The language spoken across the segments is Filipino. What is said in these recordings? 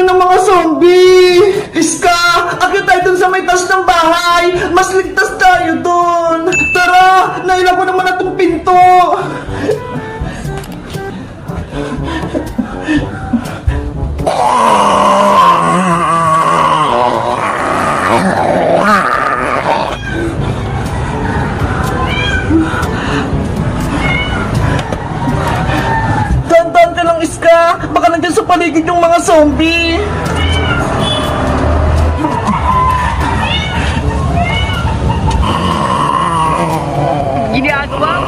ng mga zombie! Iska! Akit tayo dun sa may taas ng bahay! Mas ligtas tayo dun! Tara! Nailan ko naman na itong pinto! Dahan-dahan ka lang, Iska! Baka nandiyan sa paligid yung mga zombie! Ginagawa?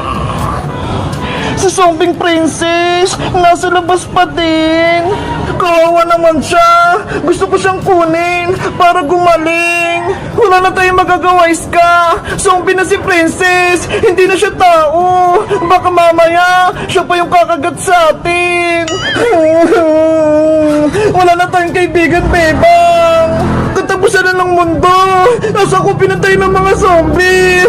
Si Zombing Princess! Nasa labas pa din! Kawawa naman siya! Gusto ko siyang kunin para gumaling! Wala na tayong magagawa, Iska! Zombie na si Princess! Hindi na siya tao! Baka mamaya, siya pa yung kakagat sa atin! Wala na tayong kaibigan, Bebang! Katapusan na ng mundo! Nasa ko pinatay ng mga zombie!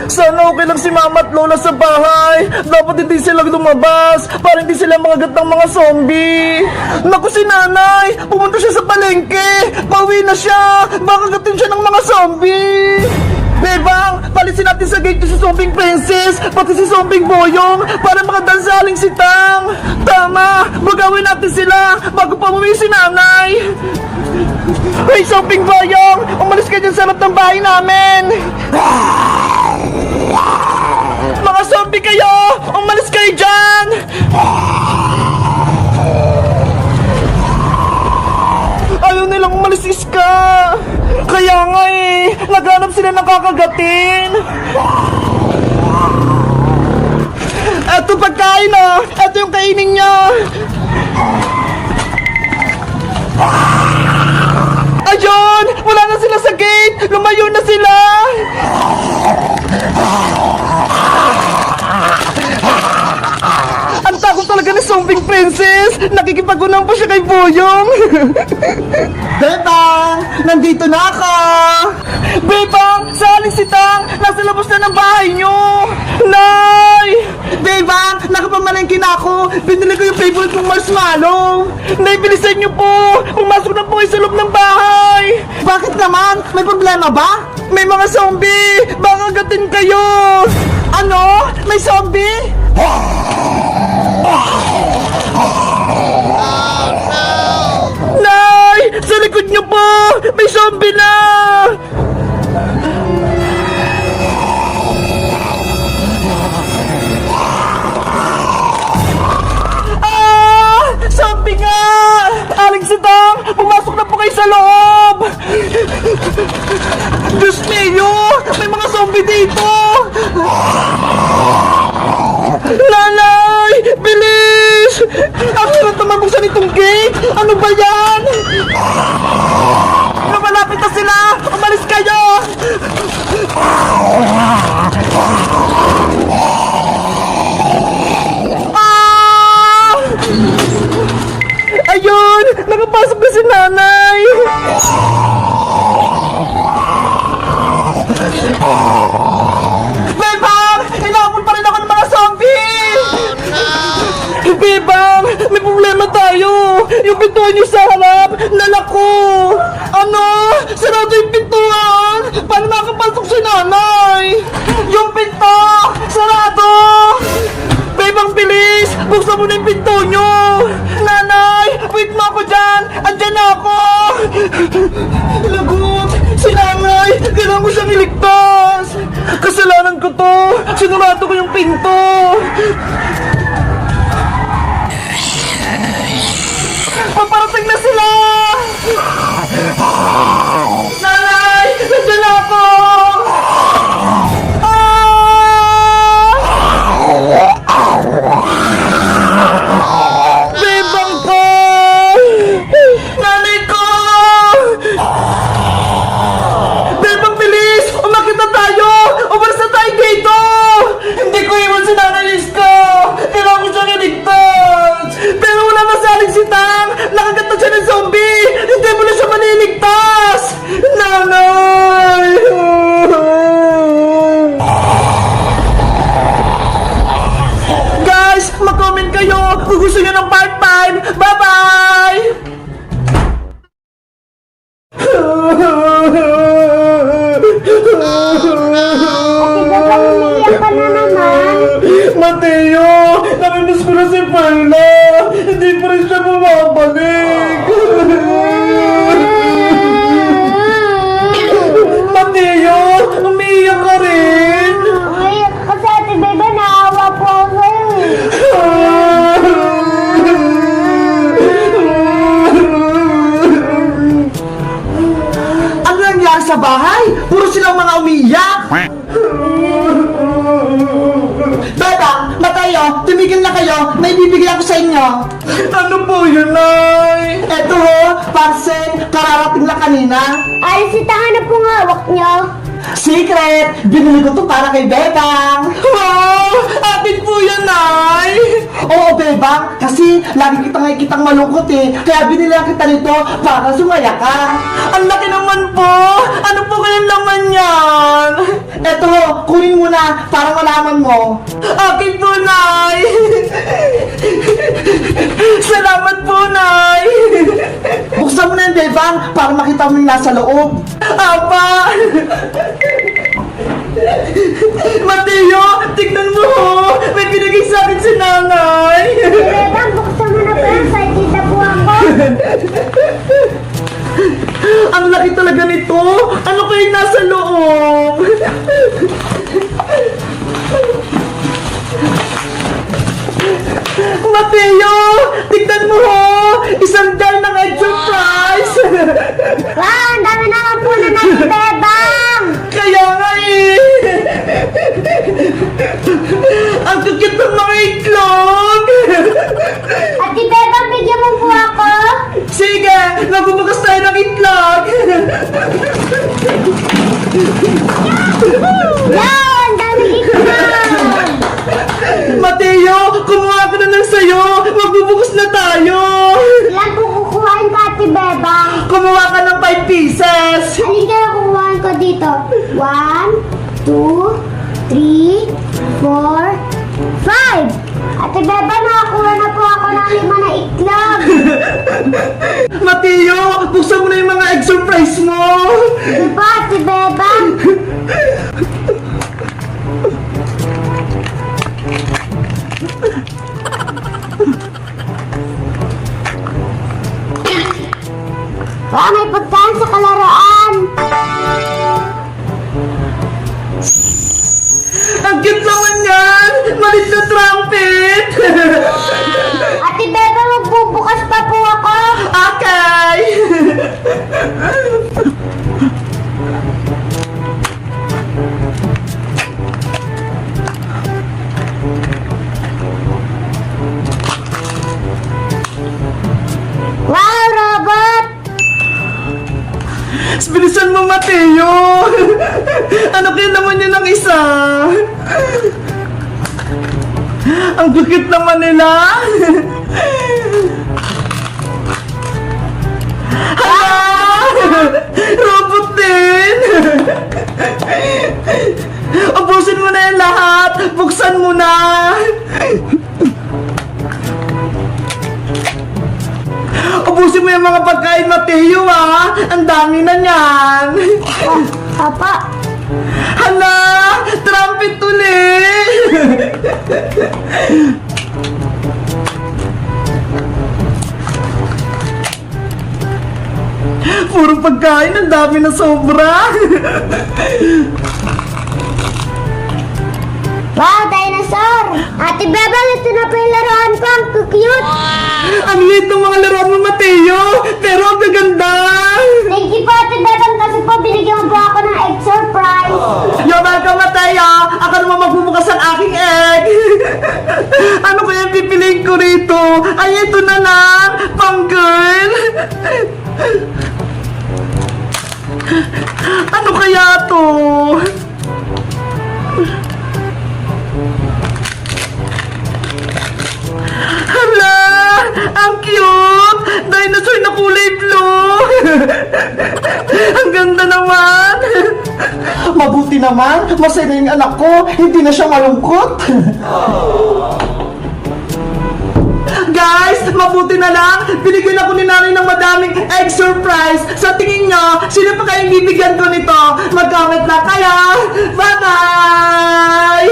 Sana okay lang si Mama at Lola sa bahay. Dapat hindi sila lumabas para hindi sila makagat ng mga zombie. Naku, si Nanay! Pumunta siya sa palengke! Pauwi na siya! Baka gatin siya ng mga zombie! Bebang, palisin natin sa gate si Zombing Princess, pati si Zombing Boyong, para makadansaling si Tang. Tama, magawin natin sila bago pa umuwi si Nanay. Hey, Zombing Boyong, umalis ka dyan sa harap ng bahay namin. Mga zombie kayo, umalis kayo dyan. Ayaw nilang umalis, Iska. Kaya nga eh, naghanap sila ng kakagatin. Eto pagkain ah, eto yung kainin niya. Ayun, wala na sila sa gate, lumayo na sila. Ang takot talaga ni Zombing Princess. Nakikipagunang pa siya kay Boyong. Bebang, nandito na ako. Bebang, saling si Tang. Nasa labas na ng bahay nyo. Nay! Bebang, nakapamalengke na ako. Binili ko yung favorite kong marshmallow. Nay, bilisan nyo po. Pumasok na po kayo sa loob ng bahay. Bakit naman? May problema ba? May mga zombie. Baka gatin kayo. Ano? May zombie? Nay! Sa likod niyo po! May zombie na! Ah! Zombie nga! Aling si Tang! Pumasok na po kayo sa loob! Diyos niyo! May mga zombie dito! Nanay! Bilis! Ang hirap na mabuksan itong gate! Ano ba yan? Malapit na sila! Umalis kayo! Ah! Ayun! Nakapasok na si Nanay! Bebang! Inaabot pa rin ako ng mga zombie! Bebang! May problema tayo! Yung pintuan niyo sa harap, nalako! Ano? Sarado yung pintuan! Paano makakapasok si Nanay? Yung pinto! Sarado! Bebang, bilis! Buksan mo na yung pinto niyo! Nanay! Wait mo ako dyan! Andyan na ako! Lagot! Si Nanay! Kailangan ko siyang iligtas! Kasalanan ko to! Sinurado ko yung pinto! Paparating na sila! Nanay! Nandiyan na ako! Bebang ko! Nanay ko! Bebang, bilis! Umakit na tayo! Umalis na tayo dito! Hindi ko iwan si Nanay Iska! Kailangan ko siyang iligtas! Pero wala na saling si Tang! Nakagat na siya ng zombie! Hindi mo na siya maniligtas! gusto nyo ng part 5, bye-bye! Umiiyak ka na naman. Mateo, namimiss ko na si Perla. Hindi pa rin siya bumabalik. Mateo, umiiyak ka rin. Umiiyak ka sa ate bebe, naawa po ako sa'yo. Ano nangyari sa bahay? Puro silang mga umiiyak. Bebang, Mateo, tumigil na kayo. May bibigay ako sa inyo. Ano po yun, Nay? Eto ho, parcel. Kararating lang kanina. Alisita nga na po nga hawak niyo. Secret! Binili ko to para kay Bebang! Wow! Atin po yan, Nay! Oo, Bebang! Kasi lagi kitang malungkot eh. Kaya binilihan kita nito para sumaya ka. Ang laki naman po! Ano po kayang laman yan? Eto, kunin mo na para malaman mo. Akin po, Nay! Salamat po, Nay! Buksan mo na yung Bebang para makita mo yung nasa loob. Apa! Mateo, tignan mo ho! May binigay sa akin si nanay! Bebang, buksan mo na po yan. Sa tita po ako. Ang laki talaga nito! Ano kayo nasa loob? Mateo, tignan mo ho! Isang dal ng egg surprise! Wow, ang dami naman po na natin, Bebang. Kaya nga eh! Ang kukit ng mga itlog! Ate Bebang, bigyan mo po ako. Sige, magbubukas tayo ng itlog! Wow, ang dami itlog. Mateo, kumuha ka na ng sayo! Magbubukas na tayo! Ilan po kukuhain ka, Ate Bebang? Kumuha ka ng 5 pieces! Alin ka na kukuhain ko dito? 1, 2, 3, 4, 5. Ate Beba, nakakuha na po ako ng 5 na itlog. Mateo, buksan mo na yung mga egg surprise mo! Di ba, Ate Beba? May pagkain sa kalaroan. Ang cute naman yan! Malit na trumpet! Ate Beba, magbubukas pa po ako. Okay! Wow, robot! Bilisan mo, Mateo! Ano kaya naman yun ng isa? Ang gugit naman nila! Hala! Robot din! Ubusin mo na yung lahat! Buksan mo na! Ubusin mo yung mga pagkain, Mateo, ha? Ang dami na niyan! Papa, Hala! Trumpet ulit! Puro pagkain, ang dami na sobra! wow, dinosaur! Ate Beba, ito na po yung laruan ko. Ang cute! Ang liit ng mga laruan mo, Mateo! Pero ang gaganda! Thank you po, Ate Beba, kasi po binigyan mo po ako ng egg surprise. You're welcome, Mateo! Ako naman magbubukas ang aking egg! Ano kaya ang pipiliin ko rito? Ay, ito na lang! Pang girl! Ano kaya to? Hala! Ang cute! Dinosaur na kulay blue! Ang ganda naman! Mabuti naman, masaya na yung anak ko, hindi na siya malungkot. Guys, mabuti na lang. Binigyan ako ni nanay ng madaming egg surprise. Sa tingin nyo, sino pa kayang bibigyan ko nito? Mag-comment na kayo. Bye-bye!